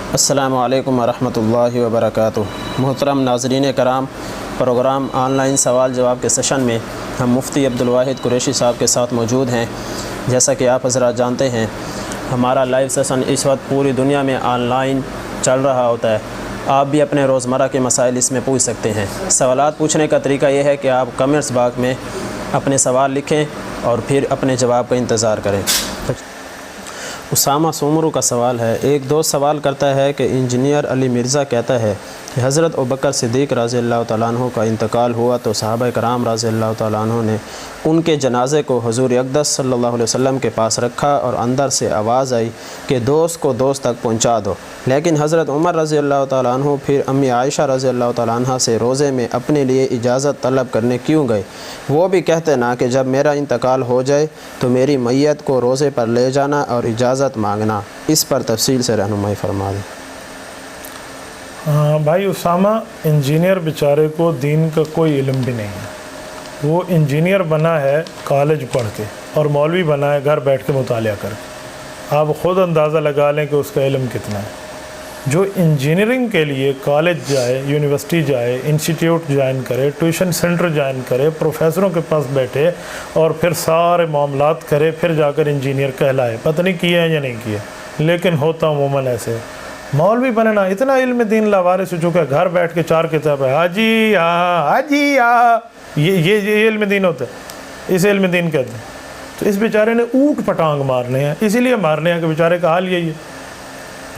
السلام علیکم ورحمۃ اللہ وبرکاتہ۔ محترم ناظرین کرام، پروگرام آن لائن سوال جواب کے سیشن میں ہم مفتی عبدالواحد قریشی صاحب کے ساتھ موجود ہیں۔ جیسا کہ آپ حضرات جانتے ہیں، ہمارا لائیو سیشن اس وقت پوری دنیا میں آن لائن چل رہا ہوتا ہے۔ آپ بھی اپنے روزمرہ کے مسائل اس میں پوچھ سکتے ہیں۔ سوالات پوچھنے کا طریقہ یہ ہے کہ آپ کمنٹس باکس میں اپنے سوال لکھیں اور پھر اپنے جواب کا انتظار کریں۔ اسامہ سومرو کا سوال ہے، ایک دوست سوال کرتا ہے کہ انجینئر علی مرزا کہتا ہے کہ حضرت ابوبکر صدیق رضی اللہ تعالیٰ عنہ کا انتقال ہوا تو صحابہ کرام رضی اللہ تعالیٰ عنہ نے ان کے جنازے کو حضور اقدس صلی اللہ علیہ وسلم کے پاس رکھا اور اندر سے آواز آئی کہ دوست کو دوست تک پہنچا دو، لیکن حضرت عمر رضی اللہ تعالیٰ عنہ پھر امی عائشہ رضی اللہ تعالیٰ عنہ سے روزے میں اپنے لیے اجازت طلب کرنے کیوں گئے؟ وہ بھی کہتے نا کہ جب میرا انتقال ہو جائے تو میری میت کو روزے پر لے جانا اور اجازت مانگنا۔ اس پر تفصیل سے رہنمائی فرما دیں۔ بھائی اسامہ، انجینئر بیچارے کو دین کا کوئی علم بھی نہیں ہے۔ وہ انجینئر بنا ہے کالج پڑھ کے اور مولوی بنا ہے گھر بیٹھ کے مطالعہ کر کے۔ آپ خود اندازہ لگا لیں کہ اس کا علم کتنا ہے۔ جو انجینئرنگ کے لیے کالج جائے، یونیورسٹی جائے، انسٹیٹیوٹ جوائن کرے، ٹیوشن سینٹر جوائن کرے، پروفیسروں کے پاس بیٹھے اور پھر سارے معاملات کرے، پھر جا کر انجینئر کہلائے، پتہ نہیں کیا ہے یا نہیں کیا، لیکن ہوتا عموماً ایسے۔ مولوی بننا اتنا علم دین لاوارث ہو چکا ہے، گھر بیٹھ کے 4 کتاب ہے، حاجی حاجی یہ علم دین ہوتا ہے، اس علم دین کہتے ہیں۔ تو اس بیچارے نے اوٹ پٹانگ مارنے ہیں، اسی لیے مارنے ہیں کہ بیچارے کا حال یہی ہے۔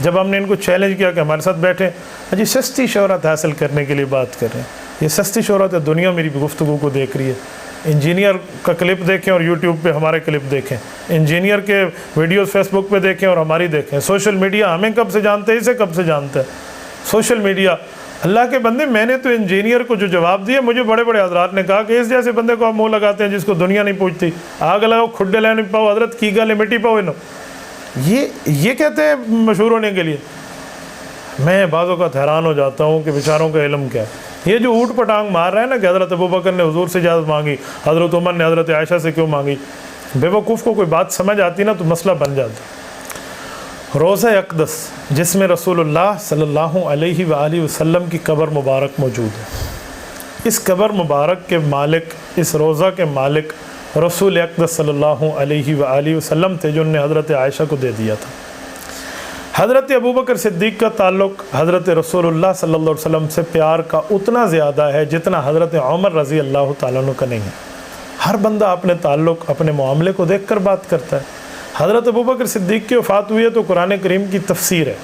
جب ہم نے ان کو چیلنج کیا کہ ہمارے ساتھ بیٹھے، جی سستی شہرت حاصل کرنے کے لیے بات کر رہے ہیں، یہ سستی شہرت ہے، دنیا میری گفتگو کو دیکھ رہی ہے۔ انجینئر کا کلپ دیکھیں اور یوٹیوب پہ ہمارے کلپ دیکھیں، انجینئر کے ویڈیوز فیس بک پہ دیکھیں اور ہماری دیکھیں۔ سوشل میڈیا ہمیں کب سے جانتے ہیں، اسے کب سے جانتا ہے سوشل میڈیا؟ اللہ کے بندے، میں نے تو انجینئر کو جو جواب دیا، مجھے بڑے بڑے حضرات نے کہا کہ اس جیسے بندے کو آپ منہ لگاتے ہیں جس کو دنیا نہیں پوچھتی، آگ لگاؤ کھڈے لینے پاؤ حضرت کی گالے مٹی پاؤ انہوں، یہ کہتے ہیں مشہور ہونے کے لیے۔ میں بعض اوقات حیران ہو جاتا ہوں کہ بیچاروں کا علم کیا ہے۔ یہ جو اوٹ پٹانگ مار رہے ہیں نا کہ حضرت ابوبکر نے حضور سے اجازت مانگی، حضرت عمر نے حضرت عائشہ سے کیوں مانگی، بے وقوف کو کوئی بات سمجھ آتی نا تو مسئلہ بن جاتا۔ روضہ اقدس جس میں رسول اللہ صلی اللہ علیہ وآلہ وسلم کی قبر مبارک موجود ہے، اس قبر مبارک کے مالک، اس روضہ کے مالک رسول اقدس صلی اللہ علیہ وآلہ وسلم تھے، جو انہوں نے حضرت عائشہ کو دے دیا تھا۔ حضرت ابوبکر صدیق کا تعلق حضرت رسول اللہ صلی اللہ علیہ وسلم سے پیار کا اتنا زیادہ ہے جتنا حضرت عمر رضی اللہ تعالیٰ عنہ کا نہیں ہے۔ ہر بندہ اپنے تعلق، اپنے معاملے کو دیکھ کر بات کرتا ہے۔ حضرت ابوبکر صدیق کی وفات ہوئی ہے تو قرآن کریم کی تفسیر ہے۔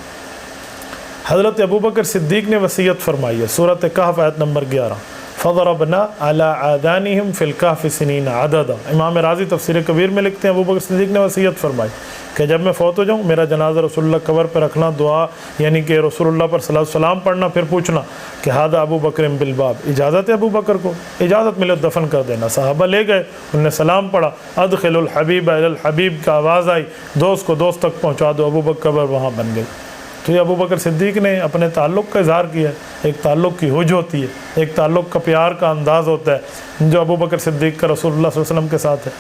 حضرت ابوبکر صدیق نے وصیت فرمائی ہے، سورۃ کہف آیت نمبر 11، فضربنا علی آذانہم فی الکہف سنین عددا۔ امام رازی تفسیر کبیر میں لکھتے ہیں ابوبکر صدیق نے وصیت فرمائی کہ جب میں فوت ہو جاؤں میرا جنازہ رسول اللہ قبر پہ رکھنا، دعا یعنی کہ رسول اللہ پر صلاۃ السلام پڑھنا، پھر پوچھنا کہ ہذا ابو بکر بالباب، اجازت ہے ابو بکر کو، اجازت ملے دفن کر دینا۔ صحابہ لے گئے، انہوں نے سلام پڑھا، ادخل الحبیب الی الحبیب کا آواز آئی، دوست کو دوست تک پہنچا دو، ابو بکر قبر وہاں بن گئی۔ تو یہ ابو بکر صدیق نے اپنے تعلق کا اظہار کیا ہے۔ ایک تعلق کی حج ہوتی ہے، ایک تعلق کا پیار کا انداز ہوتا ہے جو ابو بکر صدیق کا رسول اللہ صلی اللہ علیہ وسلم کے ساتھ ہے۔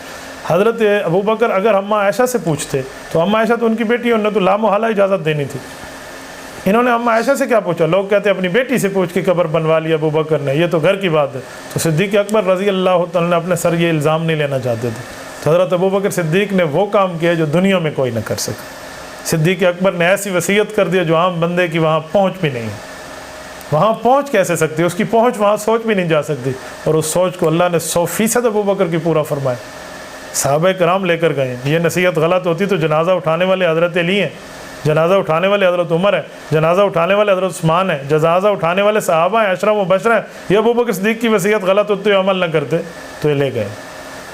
حضرت ابو بکر اگر اماں عائشہ سے پوچھتے تو اماں عائشہ تو ان کی بیٹی ہے، انہوں نے تو لامحالہ اجازت دینی تھی۔ انہوں نے اماں عائشہ سے کیا پوچھا؟ لوگ کہتے ہیں اپنی بیٹی سے پوچھ کے قبر بنوا لیا ابو بکر نے، یہ تو گھر کی بات ہے۔ تو صدیق اکبر رضی اللہ تعالیٰ نے اپنے سر یہ الزام نہیں لینا چاہتے تھے، تو حضرت ابو بکر صدیق نے وہ کام کیا جو دنیا میں کوئی نہ کر سکا۔ صدیق اکبر نے ایسی وصیت کر دیا جو عام بندے کی وہاں پہنچ بھی نہیں ہے۔ وہاں پہنچ کیسے سکتی ہے؟ اس کی پہنچ وہاں سوچ بھی نہیں جا سکتی، اور اس سوچ کو اللہ نے 100% ابو بکر کی پورا فرمایا۔ صحابہ کرام لے کر گئے۔ یہ نصیحت غلط ہوتی تو جنازہ اٹھانے والے حضرت علی ہیں، جنازہ اٹھانے والے حضرت عمر ہیں، جنازہ اٹھانے والے حضرت عثمان ہیں، جنازہ اٹھانے والے صحابہ ہیں، عشرہ مبشرہ ہیں۔ یہ ابو بکر صدیق کی وصیت غلط ہوتی ہے، عمل نہ کرتے تو یہ لے گئے۔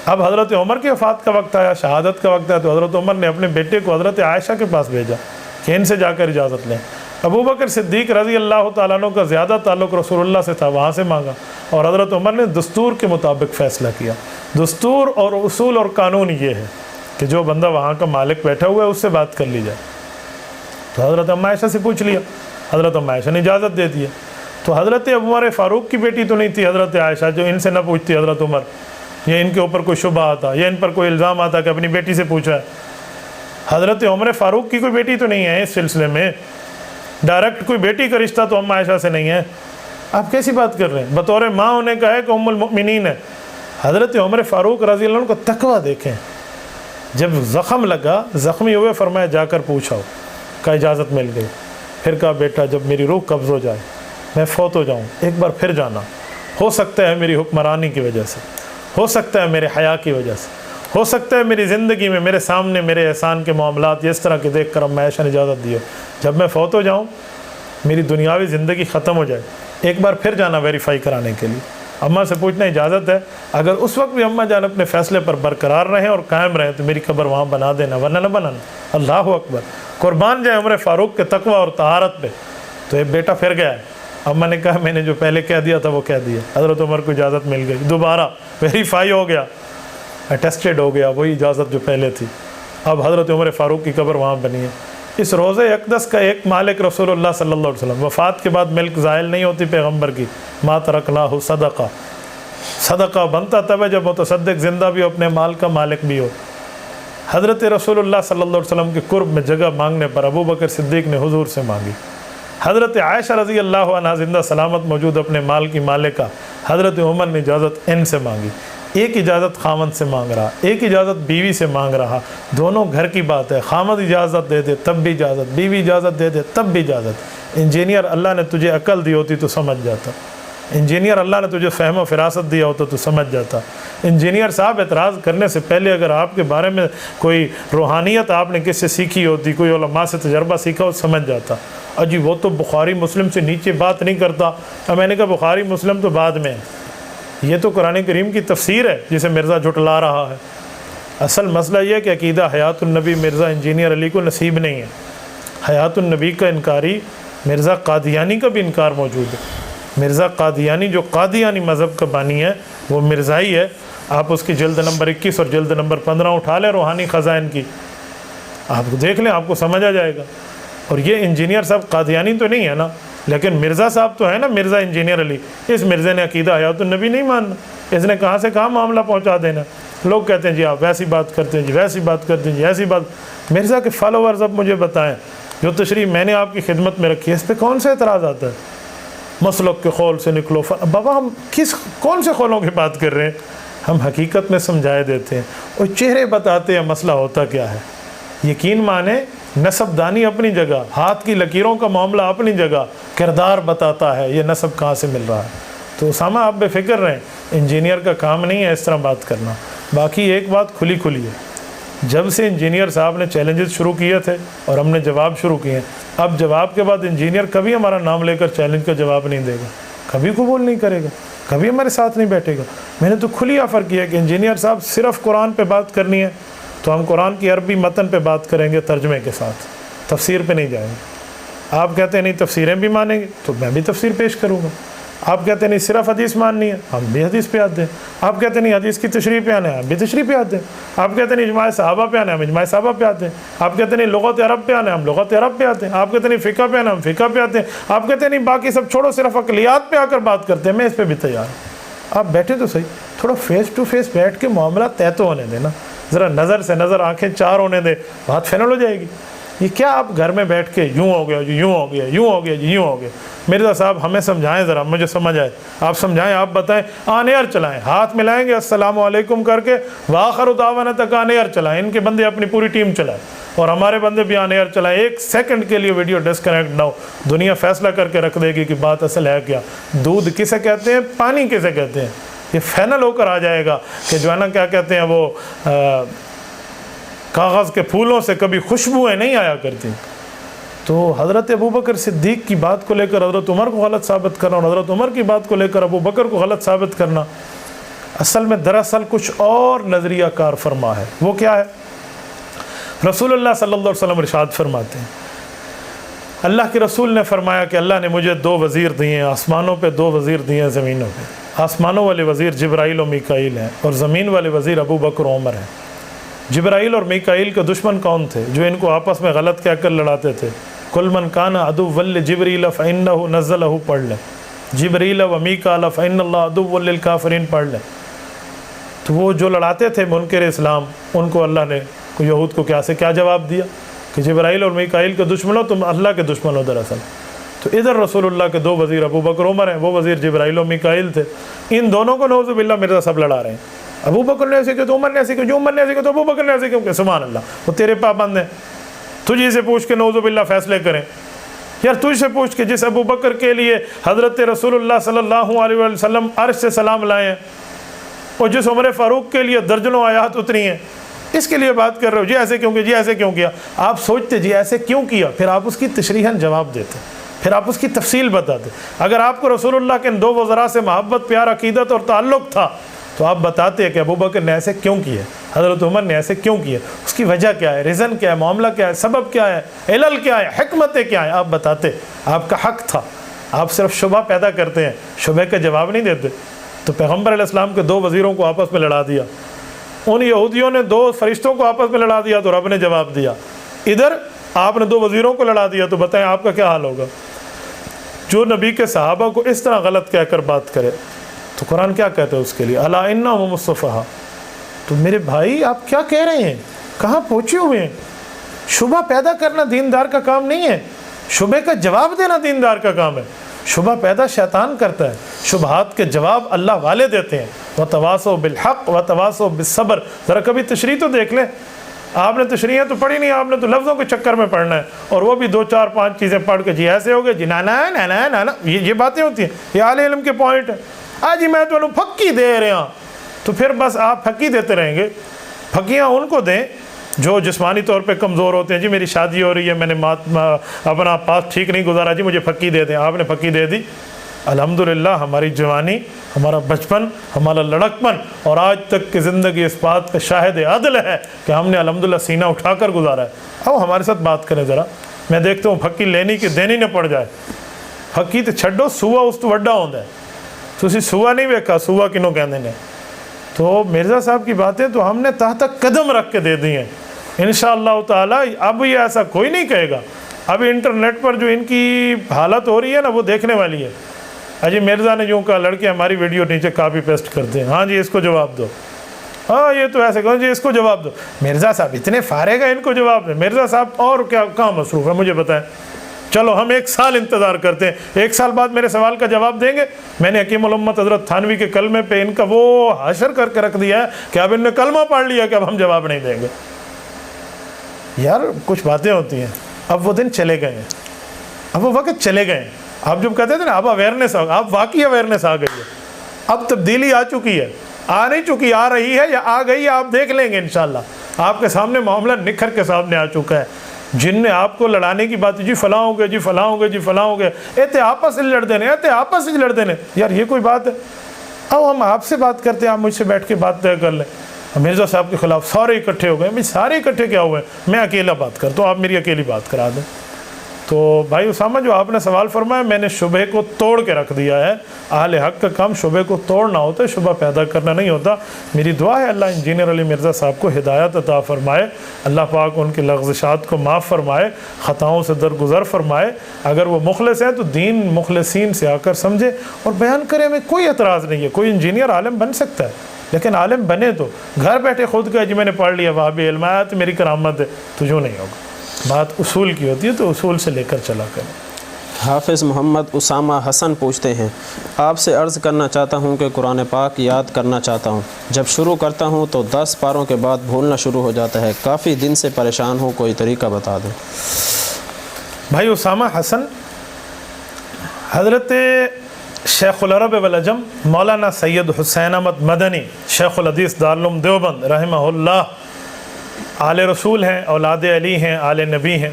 اب حضرت عمر کی وفات کا وقت آیا، شہادت کا وقت آیا، تو حضرت عمر نے اپنے بیٹے کو حضرت عائشہ کے پاس بھیجا کہ ان سے جا کر اجازت لیں۔ ابو بکر صدیق رضی اللہ تعالیٰ عنہ کا زیادہ تعلق رسول اللہ سے تھا، وہاں سے مانگا، اور حضرت عمر نے دستور کے مطابق فیصلہ کیا۔ دستور اور اصول اور قانون یہ ہے کہ جو بندہ وہاں کا مالک بیٹھا ہوا ہے اس سے بات کر لی جائے۔ تو حضرت اماں عائشہ سے پوچھ لیا، حضرت اماں عائشہ نے اجازت دے دی۔ تو حضرت عمر فاروق کی بیٹی تو نہیں تھی حضرت عائشہ جو ان سے نہ پوچھتی حضرت عمر، یا ان کے اوپر کوئی شبہ آتا یا ان پر کوئی الزام آتا کہ اپنی بیٹی سے پوچھا ہے۔ حضرت عمر فاروق کی کوئی بیٹی تو نہیں ہے اس سلسلے میں، ڈائریکٹ کوئی بیٹی کا رشتہ تو ام عائشہ سے نہیں ہے، آپ کیسی بات کر رہے ہیں؟ بطور ماں انہیں کہا ہے کہ ام المؤمنین ہے۔ حضرت عمر فاروق رضی اللہ عنہ کو تقویٰ دیکھیں، جب زخم لگا، زخمی ہوئے، فرمایا جا کر پوچھاؤ، کا اجازت مل گئی۔ پھر کہا بیٹا جب میری روح قبض ہو جائے، میں فوت ہو جاؤں، ایک بار پھر جانا، ہو سکتا ہے میری حکمرانی کی وجہ سے، ہو سکتا ہے میرے حیا کی وجہ سے، ہو سکتا ہے میری زندگی میں میرے سامنے میرے احسان کے معاملات اس طرح کے دیکھ کر ام عائشہ نے اجازت دی ہو، جب میں فوت ہو جاؤں، میری دنیاوی زندگی ختم ہو جائے، ایک بار پھر جانا ویریفائی کرانے کے لیے، اماں سے پوچھنا اجازت ہے؟ اگر اس وقت بھی اماں جان اپنے فیصلے پر برقرار رہیں اور قائم رہیں تو میری قبر وہاں بنا دینا، ورنہ نہ بنانا۔ اللہ اکبر، قربان جائے عمر فاروق کے تقویٰ اور طہارت پہ۔ تو ایک بیٹا پھر گیا ہے، اماں نے کہا میں نے جو پہلے کہہ دیا تھا وہ کہہ دیا، حضرت عمر کو اجازت مل گئی، دوبارہ ویریفائی ہو گیا، اٹیسٹڈ ہو گیا، وہی اجازت جو پہلے تھی۔ اب حضرت عمر فاروق کی قبر وہاں بنی ہے۔ اس روضہ اقدس کا ایک مالک رسول اللہ صلی اللہ علیہ وسلم، وفات کے بعد ملک زائل نہیں ہوتی پیغمبر کی، ما ترکناہ صدقہ، صدقہ بنتا تب ہے جب متصدق زندہ بھی ہو، اپنے مال کا مالک بھی ہو۔ حضرت رسول اللہ صلی اللہ علیہ وسلم کے قرب میں جگہ مانگنے پر ابو بکر صدیق نے حضور سے مانگی، حضرت عائشہ رضی اللہ عنہا زندہ سلامت موجود اپنے مال کی مالکہ حضرت عمر نے اجازت ان سے مانگی، ایک اجازت خامد سے مانگ رہا، ایک اجازت بیوی سے مانگ رہا، دونوں گھر کی بات ہے، خامد اجازت دے دے تب بھی اجازت، بیوی اجازت دے دے تب بھی اجازت۔ انجینئر اللہ نے تجھے عقل دی ہوتی تو سمجھ جاتا، انجینئر اللہ نے تجھے فہم و فراست دیا ہوتا تو سمجھ جاتا۔ انجینئر صاحب اعتراض کرنے سے پہلے اگر آپ کے بارے میں کوئی روحانیت آپ نے کس سے سیکھی ہوتی، کوئی علماء سے تجربہ سیکھا ہو، سمجھ جاتا۔ اجی وہ تو بخاری مسلم سے نیچے بات نہیں کرتا۔ اب میں نے کہا بخاری مسلم تو بعد میں ہے، یہ تو قرآن کریم کی تفسیر ہے جسے مرزا جھٹلا رہا ہے۔ اصل مسئلہ یہ ہے کہ عقیدہ حیات النبی مرزا انجینئر علی کو نصیب نہیں ہے۔ حیات النبی کا انکاری مرزا قادیانی کا بھی انکار موجود ہے۔ مرزا قادیانی جو قادیانی مذہب کا بانی ہے وہ مرزائی ہے، آپ اس کی جلد نمبر 21 اور جلد نمبر 15 اٹھا لیں روحانی خزائن کی، آپ دیکھ لیں، آپ کو سمجھ آ جائے گا۔ اور یہ انجینئر صاحب قادیانی تو نہیں ہے نا، لیکن مرزا صاحب تو ہے نا، مرزا انجینئر علی۔ اس مرزا نے عقیدہ حیات النبی نہیں ماننا، اس نے کہاں سے کہاں معاملہ پہنچا دینا۔ لوگ کہتے ہیں جی آپ ویسی بات کرتے ہیں، جی ویسی بات کرتے ہیں، جی ایسی بات۔ مرزا کے فالوورز اب مجھے بتائیں، جو تشریح میں نے آپ کی خدمت میں رکھی ہے، اس پہ کون سے اعتراض آتا ہے؟ مسلک کے خول سے نکلو، بابا ہم کون سے خولوں کی بات کر رہے ہیں؟ ہم حقیقت میں سمجھائے دیتے ہیں اور چہرے بتاتے ہیں مسئلہ ہوتا کیا ہے۔ یقین مانے نسب دانی اپنی جگہ، ہاتھ کی لکیروں کا معاملہ اپنی جگہ، کردار بتاتا ہے یہ نسب کہاں سے مل رہا ہے۔ تو اسامہ آپ بے فکر رہیں، انجینئر کا کام نہیں ہے اس طرح بات کرنا۔ باقی ایک بات کھلی کھلی ہے، جب سے انجینئر صاحب نے چیلنجز شروع کیے تھے اور ہم نے جواب شروع کیے ہیں، اب جواب کے بعد انجینئر کبھی ہمارا نام لے کر چیلنج کا جواب نہیں دے گا، کبھی قبول نہیں کرے گا، کبھی ہمارے ساتھ نہیں بیٹھے گا۔ میں نے تو کھلی آفر کیا کہ انجینئر صاحب صرف قرآن پہ بات کرنی ہے تو ہم قرآن کی عربی متن پہ بات کریں گے ترجمے کے ساتھ، تفسیر پہ نہیں جائیں گے۔ آپ کہتے ہیں نہیں تفسیریں بھی مانیں گے تو میں بھی تفسیر پیش کروں گا۔ آپ کہتے ہیں نہیں صرف حدیث ماننی ہے، ہم بھی حدیث پہ آتے ہیں۔ آپ کہتے ہیں نہیں حدیث کی تشریح پہ آنا ہے، ہم بھی تشریح پہ آتے ہیں۔ آپ کہتے ہیں نہیں اجماع صحابہ پہ آنا ہے، ہم اجماع صحابہ پہ آتے ہیں۔ آپ کہتے ہیں نہیں لغت عرب پہ آنا ہے، ہم لغت عرب پہ آتے ہیں۔ آپ کہتے ہیں نہیں فقہ پہ آنا ہے، ہم فقہ پہ آتے ہیں۔ آپ کہتے ہیں نہیں باقی سب چھوڑو صرف عقلیات پہ آ کر بات کرتے ہیں، میں اس پہ بھی تیار ہوں۔ آپ بیٹھے تو صحیح، تھوڑا فیس ٹو فیس بیٹھ کے معاملہ طے تو ہونے دیں نا، ذرا نظر سے نظر، آنکھیں چار ہونے دیں، بات فائنل ہو جائے گی۔ یہ کیا آپ گھر میں بیٹھ کے یوں ہو گیا جی، یوں ہو گیا، یوں ہو گیا جی، یوں ہو گیا۔ مرزا صاحب ہمیں سمجھائیں، ذرا مجھے سمجھ آئے، آپ سمجھائیں، آپ بتائیں، آن ایئر چلائیں، ہاتھ ملائیں گے السلام علیکم کر کے، وآخر دعوانا تک آن ایئر چلائیں، ان کے بندے اپنی پوری ٹیم چلائیں اور ہمارے بندے بھی آن ایئر چلائیں، ایک سیکنڈ کے لیے ویڈیو ڈسکنیکٹ نہ ہو۔ دنیا فیصلہ کر کے رکھ دے گی کہ بات اصل ہے کیا، دودھ کسے کہتے ہیں، پانی کسے کہتے ہیں، یہ فائنل ہو کر آ جائے گا کہ جو ہے نا کیا کہتے ہیں وہ کاغذ کے پھولوں سے کبھی خوشبوئیں نہیں آیا کرتی۔ تو حضرت ابو بکر صدیق کی بات کو لے کر حضرت عمر کو غلط ثابت کرنا اور حضرت عمر کی بات کو لے کر ابو بکر کو غلط ثابت کرنا، اصل میں دراصل کچھ اور نظریہ کار فرما ہے۔ وہ کیا ہے؟ رسول اللہ صلی اللہ علیہ وسلم ارشاد فرماتے ہیں، اللہ کے رسول نے فرمایا کہ اللہ نے مجھے 2 وزیر دیے ہیں، آسمانوں پہ 2 وزیر دیے ہیں، زمینوں پہ۔ آسمانوں والے وزیر جبرائیل و میکائیل ہیں اور زمین والے وزیر ابو بکر و عمر ہیں۔ جبرائیل اور میکائیل کے دشمن کون تھے جو ان کو آپس میں غلط کہہ کر لڑاتے تھے؟ کل من کان عدوا لجبریل فإنہ نزلہ پڑھ لیں، جبریل و میکائیل فإن اللہ عدو للکافرین پڑھ لیں۔ تو وہ جو لڑاتے تھے منکر اسلام، ان کو اللہ نے یہود کو کیا جواب دیا؟ کہ جبرائیل اور میکائیل کے دشمن ہو، تم اللہ کے دشمن ہو دراصل۔ تو ادھر رسول اللہ کے 2 وزیر ابو بکر عمر ہیں، وہ وزیر جبرائیل و میکائیل تھے، ان دونوں کو نعوذ باللہ مرزا صاحب لڑا رہے ہیں۔ ابو بکر نے ایسے کیا تو عمر نے ایسے کیا، جو عمر نے ایسے کیا تو ابو بکر نے ایسے کیوں کہ سبحان اللہ، وہ تیرے پابند ہیں، تجھے سے پوچھ کے نعوذ باللہ فیصلے کریں۔ یار تجھ سے پوچھ کے جس ابو بکر کے لیے حضرت رسول اللہ صلی اللہ علیہ وسلم عرش سے سلام لائے ہیں، اور جس عمر فاروق کے لیے درجنوں آیات اتری ہیں، اس کے لیے بات کر رہے ہو جی ایسے کیوں کیا، جی ایسے کیوں کیا؟ آپ سوچتے جی ایسے کیوں کیا، پھر آپ اس کی تشریحاً جواب دیتے، پھر آپ اس کی تفصیل بتاتے۔ اگر آپ کو رسول اللہ کے ان 2 وزراء سے محبت، پیار، عقیدت اور تعلق تھا تو آپ بتاتے کہ ابو بکر نے ایسے کیوں کیا، حضرت عمر نے ایسے کیوں کیا، اس کی وجہ کیا ہے، ریزن کیا ہے، معاملہ کیا ہے، سبب کیا ہے، علل کیا ہے، حکمتیں کیا ہیں، آپ بتاتے۔ آپ کا حق تھا، آپ صرف شبہ پیدا کرتے ہیں، شبہ کا جواب نہیں دیتے۔ تو پیغمبر علیہ السلام کے 2 وزیروں کو آپس میں لڑا دیا، ان یہودیوں نے 2 فرشتوں کو آپس میں لڑا دیا تو رب نے جواب دیا، ادھر آپ نے 2 وزیروں کو لڑا دیا، تو بتائیں آپ کا کیا حال ہوگا؟ جو نبی کے صحابہ کو اس طرح غلط کہہ کر بات کرے تو قرآن کیا کہتا ہے اس کے لیے؟ الا انہم الصفہاء۔ تو میرے بھائی آپ کیا کہہ رہے ہیں، کہاں پہنچے ہوئے ہیں؟ شبہ پیدا کرنا دیندار کا کام نہیں ہے، شبہ کا جواب دینا دیندار کا کام ہے۔ شبہ پیدا شیطان کرتا ہے، شبہات کے جواب اللہ والے دیتے ہیں۔ وتواصوا بالحق وتواصوا بالصبر۔ ذرا کبھی تشریح تو دیکھ لیں، آپ نے تشریحیں تو پڑھی نہیں، آپ نے تو لفظوں کے چکر میں پڑھنا ہے، اور وہ بھی 2 4 5 چیزیں پڑھ کے جی ایسے ہو گئے، جی نانا نانا نانا، یہ باتیں ہوتی ہیں، یہ اہل علم کے پوائنٹ ہیں۔ جی میں تو پھکی دے رہے ہاں، تو پھر بس آپ پھکی دیتے رہیں گے۔ پھکیاں ان کو دیں جو جسمانی طور پہ کمزور ہوتے ہیں، جی میری شادی ہو رہی ہے، میں نے اپنا پاس ٹھیک نہیں گزارا، جی مجھے پھکی دے دیں۔ آپ نے پھکی دے دی، الحمدللہ ہماری جوانی، ہمارا بچپن، ہمارا لڑکپن اور آج تک کی زندگی اس بات پہ شاہد عدل ہے کہ ہم نے الحمدللہ سینہ اٹھا کر گزارا ہے۔ اب ہمارے ساتھ بات کریں ذرا، میں دیکھتا ہوں پھکی لینی کہ دینی نہ پڑ جائے۔ پھکی تو چھڈو، سوا اس تو وڈا ہوتا ہے، تسی سوا نہیں ویکھا، سوا کنوں کہندے نے۔ تو مرزا صاحب کی باتیں تو ہم نے تحت قدم رکھ کے دے دی ہیں انشاءاللہ تعالی۔ اب یہ ایسا کوئی نہیں کہے گا۔ اب انٹرنیٹ پر جو ان کی حالت ہو رہی ہے نا، وہ دیکھنے والی ہے۔ جی مرزا نے یوں کہا، لڑکے ہماری ویڈیو نیچے کاپی پیسٹ کرتے ہیں، ہاں جی اس کو جواب دو، ہاں یہ تو ایسے کہو جی اس کو جواب دو۔ مرزا صاحب اتنے فارغ ہیں، ان کو جواب دیں۔ مرزا صاحب اور کیا کہاں مصروف ہے مجھے بتائیں؟ چلو ہم 1 سال انتظار کرتے ہیں، 1 سال بعد میرے سوال کا جواب دیں گے۔ میں نے حکیم الامت حضرت تھانوی کے کلمے پہ ان کا وہ حشر کر کے رکھ دیا ہے کہ اب ان نے کلمہ پڑھ لیا کہ اب ہم جواب نہیں دیں گے۔ یار کچھ باتیں ہوتی ہیں، اب وہ دن چلے گئے ہیں، اب وہ وقت چلے گئے ہیں۔ آپ جب کہتے تھے نا اب اویئرنیس، اب واقعی اویئرنیس آ گئی ہے، اب تبدیلی آ چکی ہے، آ نہیں چکی، آ رہی ہے یا آ گئی ہے، آپ دیکھ لیں گے انشاءاللہ۔ آپ کے سامنے معاملہ نکھر کے سامنے آ چکا ہے۔ جن نے آپ کو لڑانے کی بات، جی فلاں ہو گئے، جی فلاں ہو گئے، جی فلاں ہو گئے، ایتے آپس سے لڑ دینے، ایتے آپس سے لڑ دینے، یار یہ کوئی بات ہے؟ اب ہم آپ سے بات کرتے ہیں، آپ مجھ سے بیٹھ کے بات طے کر لیں۔ مرزا صاحب کے خلاف سارے اکٹھے ہو گئے، بھائی سارے اکٹھے کیا ہوئے، میں اکیلا بات کرتا ہوں، آپ میری اکیلی بات کرا دیں۔ تو بھائی اسامہ جو آپ نے سوال فرمایا، میں نے شبہ کو توڑ کے رکھ دیا ہے۔ اہل حق کا کام شبہ کو توڑنا ہوتا ہے، شبہ پیدا کرنا نہیں ہوتا۔ میری دعا ہے اللہ انجینئر علی مرزا صاحب کو ہدایت عطا فرمائے، اللہ پاک ان کی لغزشات کو معاف فرمائے، خطاؤں سے درگزر فرمائے۔ اگر وہ مخلص ہیں تو دین مخلصین سے آ کر سمجھے اور بیان کرے، میں کوئی اعتراض نہیں ہے۔ کوئی انجینئر عالم بن سکتا ہے، لیکن عالم بنے تو گھر بیٹھے خود کا جی میں نے پڑھ لیا وہابی علم آیا تو میری کرامت ہے، تو یوں نہیں ہوگا۔ بات اصول کی ہوتی ہے تو اصول سے لے کر چلا کریں۔ حافظ محمد اسامہ حسن پوچھتے ہیں، آپ سے عرض کرنا چاہتا ہوں کہ قرآن پاک یاد کرنا چاہتا ہوں، جب شروع کرتا ہوں تو 10 پاروں کے بعد بھولنا شروع ہو جاتا ہے، کافی دن سے پریشان ہوں، کوئی طریقہ بتا دیں۔ بھائی اسامہ حسن، حضرت شیخ العرب والعجم مولانا سید حسین احمد مدنی شیخ الحدیث دارالعلوم دیوبند رحمہ اللہ، آل رسول ہیں، اولاد علی ہیں، آل نبی ہیں۔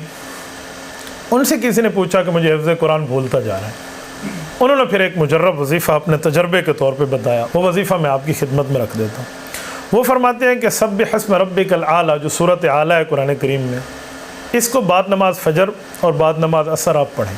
ان سے کسی نے پوچھا کہ مجھے حفظ قرآن بھولتا جا رہا ہے۔ انہوں نے پھر ایک مجرب وظیفہ اپنے تجربے کے طور پہ بتایا، وہ وظیفہ میں آپ کی خدمت میں رکھ دیتا ہوں۔ وہ فرماتے ہیں کہ سبح اسم ربک الاعلی، جو صورت اعلیٰ ہے قرآن کریم میں، اس کو بعد نماز فجر اور بعد نماز عصر آپ پڑھیں۔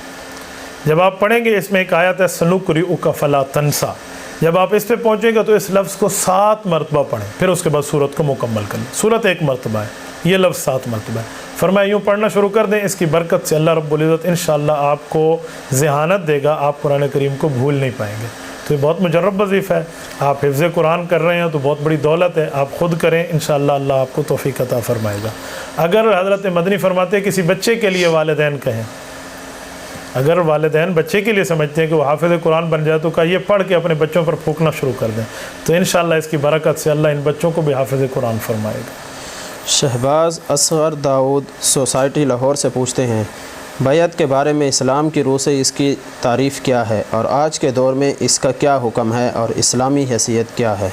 جب آپ پڑھیں گے، اس میں ایک آیت ہے سنقرئک فلا تنسیٰ، جب آپ اس پہ پہنچیں گے تو اس لفظ کو 7 مرتبہ پڑھیں، پھر اس کے بعد سورت کو مکمل کریں۔ سورت 1 مرتبہ ہے، یہ لفظ 7 مرتبہ ہے۔ فرمایا یوں پڑھنا شروع کر دیں، اس کی برکت سے اللہ رب العزت انشاءاللہ آپ کو ذہانت دے گا، آپ قرآن کریم کو بھول نہیں پائیں گے۔ تو یہ بہت مجرب وظیفہ ہے. آپ حفظ قرآن کر رہے ہیں تو بہت بڑی دولت ہے, آپ خود کریں, انشاءاللہ اللہ آپ کو توفیق عطا فرمائے گا. اگر حضرت مدنی فرماتے ہیں کسی بچے کے لیے والدین کہیں, اگر والدین بچے کے لیے سمجھتے ہیں کہ وہ حافظ قرآن بن جائے تو کہا یہ پڑھ کے اپنے بچوں پر پھونکنا شروع کر دیں, تو انشاءاللہ اس کی برکت سے اللہ ان بچوں کو بھی حافظ قرآن فرمائے گا. شہباز اصغر داؤد سوسائٹی لاہور سے پوچھتے ہیں, بیعت کے بارے میں اسلام کی روح سے اس کی تعریف کیا ہے اور آج کے دور میں اس کا کیا حکم ہے اور اسلامی حیثیت کیا ہے؟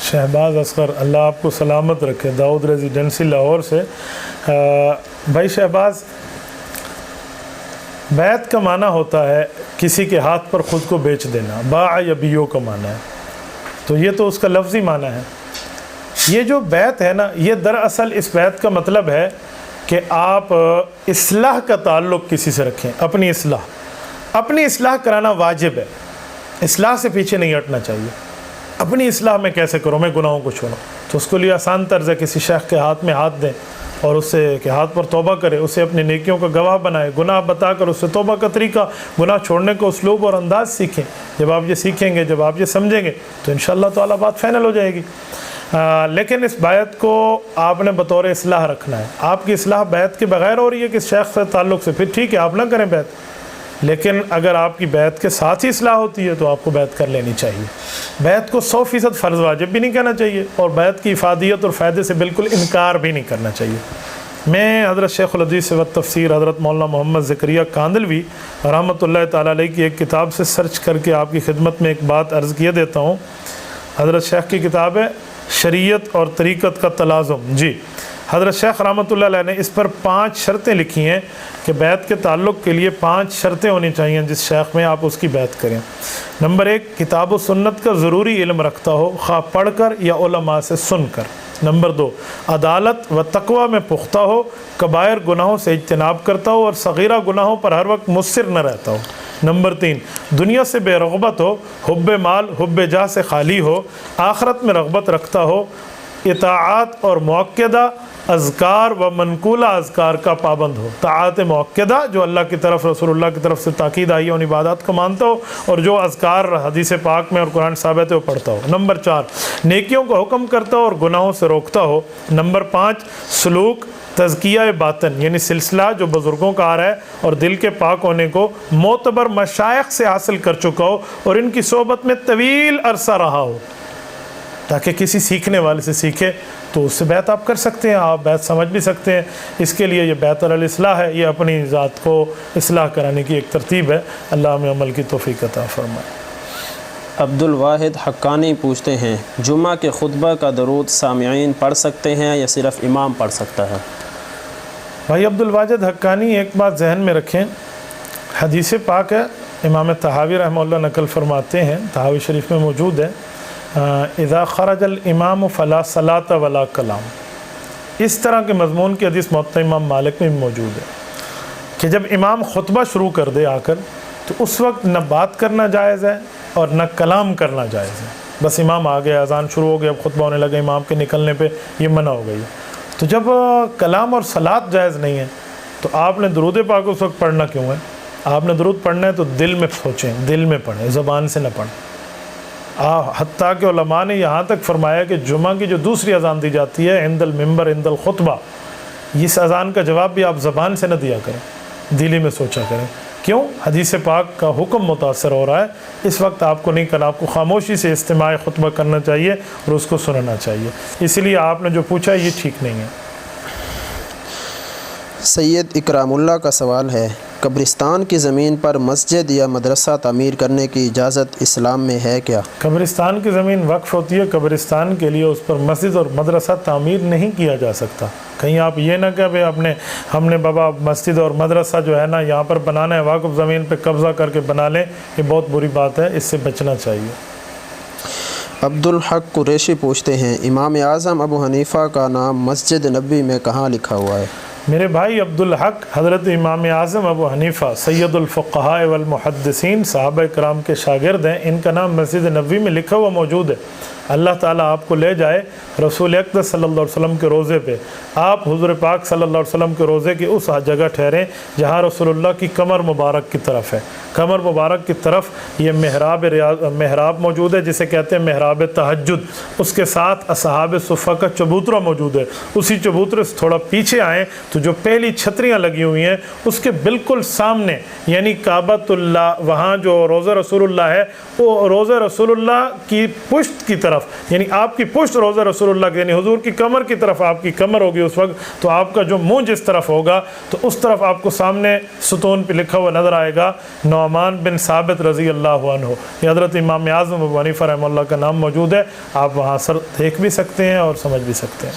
شہباز اصغر, اللہ آپ کو سلامت رکھے, داؤد ریزیڈنسی لاہور سے. بھائی شہباز, بیعت کا معنی ہوتا ہے کسی کے ہاتھ پر خود کو بیچ دینا, باع یبیع کا معنی ہے, تو یہ تو اس کا لفظی معنی ہے. یہ جو بیعت ہے نا, یہ دراصل اس بیعت کا مطلب ہے کہ آپ اصلاح کا تعلق کسی سے رکھیں, اپنی اصلاح کرانا واجب ہے, اصلاح سے پیچھے نہیں ہٹنا چاہیے. اپنی اصلاح میں کیسے کروں, میں گناہوں کو چھوڑوں, تو اس کے لیے آسان طرز ہے کسی شیخ کے ہاتھ میں ہاتھ دیں اور اس سے کہ ہاتھ پر توبہ کرے, اسے اپنی نیکیوں کا گواہ بنائے, گناہ بتا کر اس سے توبہ کا طریقہ, گناہ چھوڑنے کو اسلوب اور انداز سیکھیں. جب آپ یہ سیکھیں گے, جب آپ یہ سمجھیں گے تو انشاءاللہ تعالیٰ بات فائنل ہو جائے گی. لیکن اس بیعت کو آپ نے بطور اصلاح رکھنا ہے. آپ کی اصلاح بیعت کے بغیر ہو رہی ہے کس شیخ سے تعلق سے, پھر ٹھیک ہے آپ نہ کریں بیعت, لیکن اگر آپ کی بیعت کے ساتھ ہی اصلاح ہوتی ہے تو آپ کو بیعت کر لینی چاہیے. بیعت کو 100% فرض واجب بھی نہیں کہنا چاہیے اور بیعت کی افادیت اور فائدے سے بالکل انکار بھی نہیں کرنا چاہیے. میں حضرت شیخ الحدیث و تفسیر حضرت مولانا محمد زکریا کاندلوی رحمۃ اللہ تعالیٰ علیہ کی ایک کتاب سے سرچ کر کے آپ کی خدمت میں ایک بات عرض کیے دیتا ہوں. حضرت شیخ کی کتاب ہے شریعت اور طریقت کا تلازم. جی, حضرت شیخ رحمۃ اللہ علیہ نے اس پر 5 شرطیں لکھی ہیں کہ بیعت کے تعلق کے لیے 5 شرطیں ہونی چاہیے جس شیخ میں آپ اس کی بیعت کریں. نمبر 1, کتاب و سنت کا ضروری علم رکھتا ہو, خواہ پڑھ کر یا علماء سے سن کر. نمبر 2, عدالت و تقوی میں پختہ ہو, کبائر گناہوں سے اجتناب کرتا ہو اور صغیرہ گناہوں پر ہر وقت مصر نہ رہتا ہو. نمبر 3, دنیا سے بے رغبت ہو, حب مال حب جاہ سے خالی ہو, آخرت میں رغبت رکھتا ہو, اطاعات اور مؤکدہ اذکار و منقولہ اذکار کا پابند ہو. طاعات مؤکدہ جو اللہ کی طرف رسول اللہ کی طرف سے تاکید آئی ہے ان عبادات کو مانتا ہو, اور جو اذکار حدیث پاک میں اور قرآن ثابت ہے وہ پڑھتا ہو. نمبر 4, نیکیوں کو حکم کرتا ہو اور گناہوں سے روکتا ہو. نمبر 5, سلوک تزکیہ باطن یعنی سلسلہ جو بزرگوں کا آ رہا ہے اور دل کے پاک ہونے کو معتبر مشائخ سے حاصل کر چکا ہو اور ان کی صحبت میں طویل عرصہ رہا ہو, تاکہ کسی سیکھنے والے سے سیکھے تو اس سے بیعت آپ کر سکتے ہیں, آپ بیعت سمجھ بھی سکتے ہیں. اس کے لیے یہ بیعت الاصلاح ہے, یہ اپنی ذات کو اصلاح کرانے کی ایک ترتیب ہے. اللہ ہمیں عمل کی توفیق عطا فرمائے. عبدالواحد حقانی پوچھتے ہیں, جمعہ کے خطبہ کا درود سامعین پڑھ سکتے ہیں یا صرف امام پڑھ سکتا ہے؟ بھائی عبدالواجد حقانی, ایک بات ذہن میں رکھیں, حدیث پاک ہے, امام طحاوی رحمہ اللہ نقل فرماتے ہیں, طحاوی شریف میں موجود ہے, اذا خرج الامام فلا صلاة ولا کلام. اس طرح کے مضمون کی حدیث موطا امام مالک میں بھی موجود ہے کہ جب امام خطبہ شروع کر دے آ کر تو اس وقت نہ بات کرنا جائز ہے اور نہ کلام کرنا جائز ہے. بس امام آ گیا, اذان شروع ہو گیا, اب خطبہ ہونے لگا, امام کے نکلنے پہ یہ منع ہو گئی. تو جب کلام اور صلاۃ جائز نہیں ہے تو آپ نے درود پاک اس وقت پڑھنا کیوں ہے؟ آپ نے درود پڑھنا ہے تو دل میں سوچیں, دل میں پڑھیں, زبان سے نہ پڑھیں. حتیٰ کہ علماء نے یہاں تک فرمایا کہ جمعہ کی جو دوسری اذان دی جاتی ہے عند المنبر عند الخطبہ, اس اذان کا جواب بھی آپ زبان سے نہ دیا کریں, دلی میں سوچا کریں. کیوں؟ حدیث پاک کا حکم متاثر ہو رہا ہے. اس وقت آپ کو نہیں کرنا, آپ کو خاموشی سے استماع خطبہ کرنا چاہیے اور اس کو سننا چاہیے. اس لیے آپ نے جو پوچھا یہ ٹھیک نہیں ہے. سید اکرام اللہ کا سوال ہے, قبرستان کی زمین پر مسجد یا مدرسہ تعمیر کرنے کی اجازت اسلام میں ہے کیا؟ قبرستان کی زمین وقف ہوتی ہے, قبرستان کے لیے اس پر مسجد اور مدرسہ تعمیر نہیں کیا جا سکتا. کہیں آپ یہ نہ کہ ہم نے بابا مسجد اور مدرسہ جو ہے نا یہاں پر بنانا ہے, واقف زمین پہ قبضہ کر کے بنا لیں, یہ بہت بری بات ہے, اس سے بچنا چاہیے. عبدالحق قریشی پوچھتے ہیں, امام اعظم ابو حنیفہ کا نام مسجد نبوی میں کہاں لکھا ہوا ہے؟ میرے بھائی عبدالحق حضرت امام اعظم ابو حنیفہ سید الفقہاء والمحدثین صحابہ کرام کے شاگرد ہیں. ان کا نام مسجد نبوی میں لکھا ہوا موجود ہے. اللہ تعالیٰ آپ کو لے جائے رسول اقدس صلی اللہ علیہ وسلم کے روضے پہ. آپ حضور پاک صلی اللہ علیہ وسلم کے روضے کی اس جگہ ٹھہریں جہاں رسول اللہ کی کمر مبارک کی طرف ہے. کمر مبارک کی طرف یہ محراب موجود ہے جسے کہتے ہیں محراب تہجد. اس کے ساتھ اصحاب صفہ کا چبوترا موجود ہے. اسی چبوترے سے تھوڑا پیچھے آئیں تو جو پہلی چھتریاں لگی ہوئی ہیں اس کے بالکل سامنے یعنی کعبۃ اللہ، وہاں جو روضہ رسول اللہ ہے وہ روضہ رسول اللہ کی پشت کی طرف یعنی آپ کی پشت روضہ رسول اللہ کی یعنی حضور کی کمر کی طرف آپ کی کمر ہوگی اس وقت. تو آپ کا جو منہ جس طرف ہوگا تو اس طرف آپ کو سامنے ستون پہ لکھا ہوا نظر آئے گا نعمان بن ثابت رضی اللہ عنہ. یہ حضرت امام اعظم ابو حنیفہ رحمہ اللہ کا نام موجود ہے. آپ وہاں سر دیکھ بھی سکتے ہیں اور سمجھ بھی سکتے ہیں.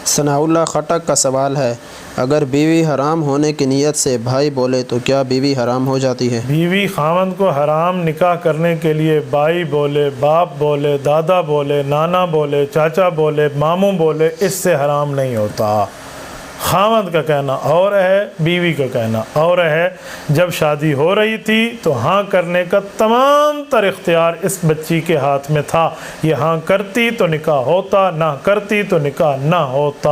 ثناء اللہ خٹک کا سوال ہے، اگر بیوی حرام ہونے کی نیت سے بھائی بولے تو کیا بیوی حرام ہو جاتی ہے؟ بیوی خاوند کو حرام نکاح کرنے کے لیے بھائی بولے، باپ بولے، دادا بولے، نانا بولے، چاچا بولے، ماموں بولے، اس سے حرام نہیں ہوتا. خاوند کا کہنا اور ہے، بیوی کا کہنا اور ہے. جب شادی ہو رہی تھی تو ہاں کرنے کا تمام تر اختیار اس بچی کے ہاتھ میں تھا. یہ ہاں کرتی تو نکاح ہوتا، نہ کرتی تو نکاح نہ ہوتا.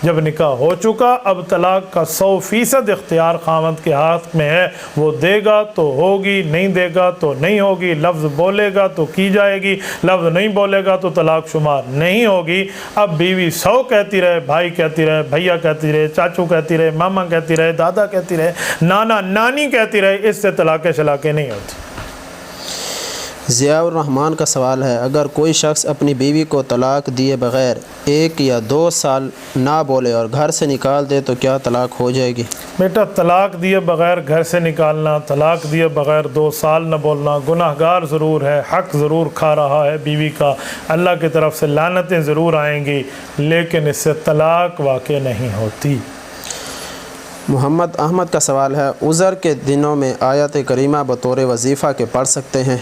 جب نکاح ہو چکا اب طلاق کا 100% اختیار خاوند کے ہاتھ میں ہے. وہ دے گا تو ہوگی، نہیں دے گا تو نہیں ہوگی. لفظ بولے گا تو کی جائے گی، لفظ نہیں بولے گا تو طلاق شمار نہیں ہوگی. اب بیوی 100 کہتی رہے، بھائی کہتی رہے، بھیا کہتی رہے، چاچو کہتی رہے، ماما کہتی رہے، دادا کہتی رہے، نانا نانی کہتی رہے، اس سے طلاقیں شلاقیں نہیں ہوتی. ضیاء الرحمن کا سوال ہے، اگر کوئی شخص اپنی بیوی کو طلاق دیے بغیر 1 یا 2 سال نہ بولے اور گھر سے نکال دے تو کیا طلاق ہو جائے گی؟ بیٹا طلاق دیے بغیر گھر سے نکالنا، طلاق دیے بغیر 2 سال نہ بولنا گناہ گار ضرور ہے، حق ضرور کھا رہا ہے بیوی کا، اللہ کی طرف سے لعنتیں ضرور آئیں گی، لیکن اس سے طلاق واقع نہیں ہوتی. محمد احمد کا سوال ہے، عذر کے دنوں میں آیت کریمہ بطور وظیفہ کے پڑھ سکتے ہیں؟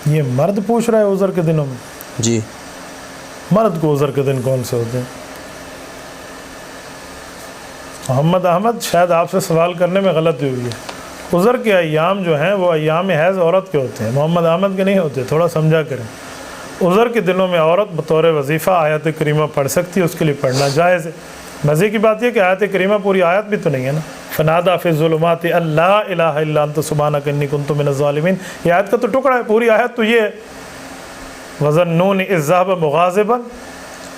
یہ مرد پوچھ رہا ہے عذر کے دنوں میں؟ جی. مرد کو عذر کے دن کون سے ہوتے ہیں؟ محمد احمد شاید آپ سے سوال کرنے میں غلطی ہوئی ہے. عذر کے ایام جو ہیں وہ ایام حیض عورت کے ہوتے ہیں، محمد احمد کے نہیں ہوتے. تھوڑا سمجھا کریں. عذر کے دنوں میں عورت بطور وظیفہ آیت کریمہ پڑھ سکتی ہے، اس کے لیے پڑھنا جائز ہے. مزے کی بات یہ کہ آیت کریمہ پوری آیت بھی تو نہیں ہے نا. فنادا فی الظلمات اللہ الہ الا انت سبحانک انی کنت من الظالمین، یہ آیت کا تو ٹکڑا ہے. پوری آیت تو یہ ہے وَظَنُّونِ إِذْ ذَهَبَ مُغَاضِبًا.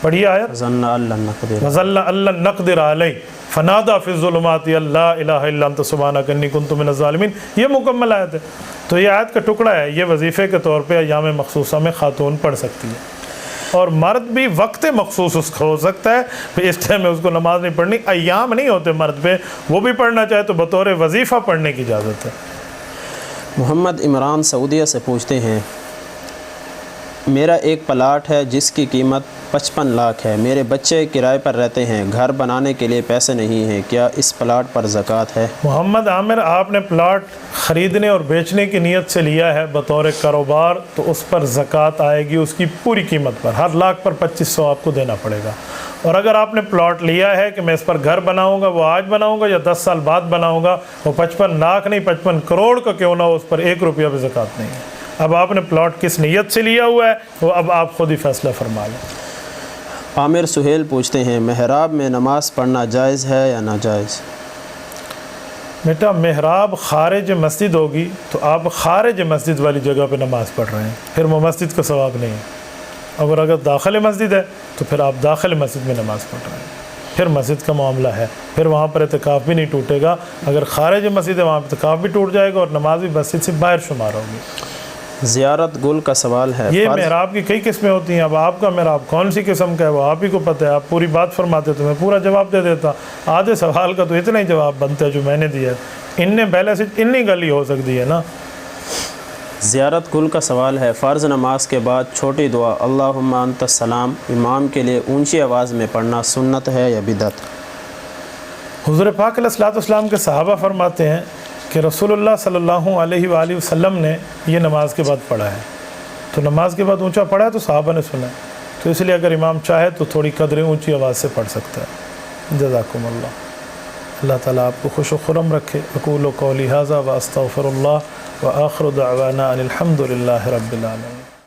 پڑھیے آیت وَظَنَّ أَن لَّن نَّقْدِرَ وَظَنَّ أَن لَّن نَّقْدِرَ عَلَيْهِ فَنَادَىٰ فِي الظُّلُمَاتِ أَن لَّا إِلَٰهَ إِلَّا أَنتَ سُبْحَانَكَ إِنِّي كُنتُ مِنَ الظَّالِمِينَ. یہ مکمل آیت ہے. تو یہ آیت کا ٹکڑا ہے. یہ وظیفے کے طور پہ ایام مخصوصہ میں خاتون پڑھ سکتی ہے، اور مرد بھی وقت مخصوص اس کو ہو سکتا ہے کہ اس ٹائم میں اس کو نماز نہیں پڑھنی. ایام نہیں ہوتے مرد پہ، وہ بھی پڑھنا چاہے تو بطور وظیفہ پڑھنے کی اجازت ہے. محمد عمران سعودیہ سے پوچھتے ہیں، میرا ایک پلاٹ ہے جس کی قیمت 55 لاکھ ہے، میرے بچے کرائے پر رہتے ہیں، گھر بنانے کے لیے پیسے نہیں ہیں، کیا اس پلاٹ پر زکوٰۃ ہے؟ محمد عامر، آپ نے پلاٹ خریدنے اور بیچنے کی نیت سے لیا ہے بطور کاروبار تو اس پر زکوٰۃ آئے گی، اس کی پوری قیمت پر. ہر لاکھ پر 2500 آپ کو دینا پڑے گا. اور اگر آپ نے پلاٹ لیا ہے کہ میں اس پر گھر بناؤں گا، وہ آج بناؤں گا یا 10 سال بعد بناؤں گا، وہ 55 لاکھ نہیں 55 کروڑ کا کیوں نہ ہو، اس پر 1 روپیہ بھی زکوٰۃ نہیں ہے. اب آپ نے پلاٹ کس نیت سے لیا ہوا ہے وہ اب آپ خود ہی فیصلہ فرما لیں. عامر سہیل پوچھتے ہیں، محراب میں نماز پڑھنا جائز ہے یا ناجائز؟ بیٹا محراب خارج مسجد ہوگی تو آپ خارج مسجد والی جگہ پہ نماز پڑھ رہے ہیں، پھر وہ مسجد کا ثواب نہیں ہے. اگر داخل مسجد ہے تو پھر آپ داخل مسجد میں نماز پڑھ رہے ہیں، پھر مسجد کا معاملہ ہے، پھر وہاں پر اعتکاف بھی نہیں ٹوٹے گا. اگر خارج مسجد ہے وہاں پہ اعتکاف بھی ٹوٹ جائے گا اور نماز بھی مسجد سے باہر شمار ہوگی. زیارت گل کا سوال ہے، یہ محراب کی کئی قسمیں ہوتی ہیں. اب آپ کا محراب کون سی قسم کا ہے وہ آپ ہی کو پتہ ہے. آپ پوری بات فرماتے تو میں پورا جواب دے دیتا. آدھے سوال کا تو اتنا ہی جواب بنتا ہے جو میں نے دیا ہے. ان نے پہلے سے اتنی گلی ہو سکتی ہے نا. زیارت گل کا سوال ہے، فرض نماز کے بعد چھوٹی دعا اللہم انت السلام امام کے لیے اونچی آواز میں پڑھنا سنت ہے یا بدعت؟ حضور پاک علیہ الصلوۃ والسلام کے صحابہ فرماتے ہیں کہ رسول اللہ صلی اللہ علیہ وآلہ وسلم نے یہ نماز کے بعد پڑھا ہے. تو نماز کے بعد اونچا پڑھا ہے تو صحابہ نے سنا ہے. تو اس لیے اگر امام چاہے تو تھوڑی قدریں اونچی آواز سے پڑھ سکتا ہے. جزاکم اللہ. اللہ تعالیٰ آپ کو خوش و خرم رکھے. اقول قولی ھذا واستغفر اللہ وآخر دعوانا ان الحمد للہ رب العالمین.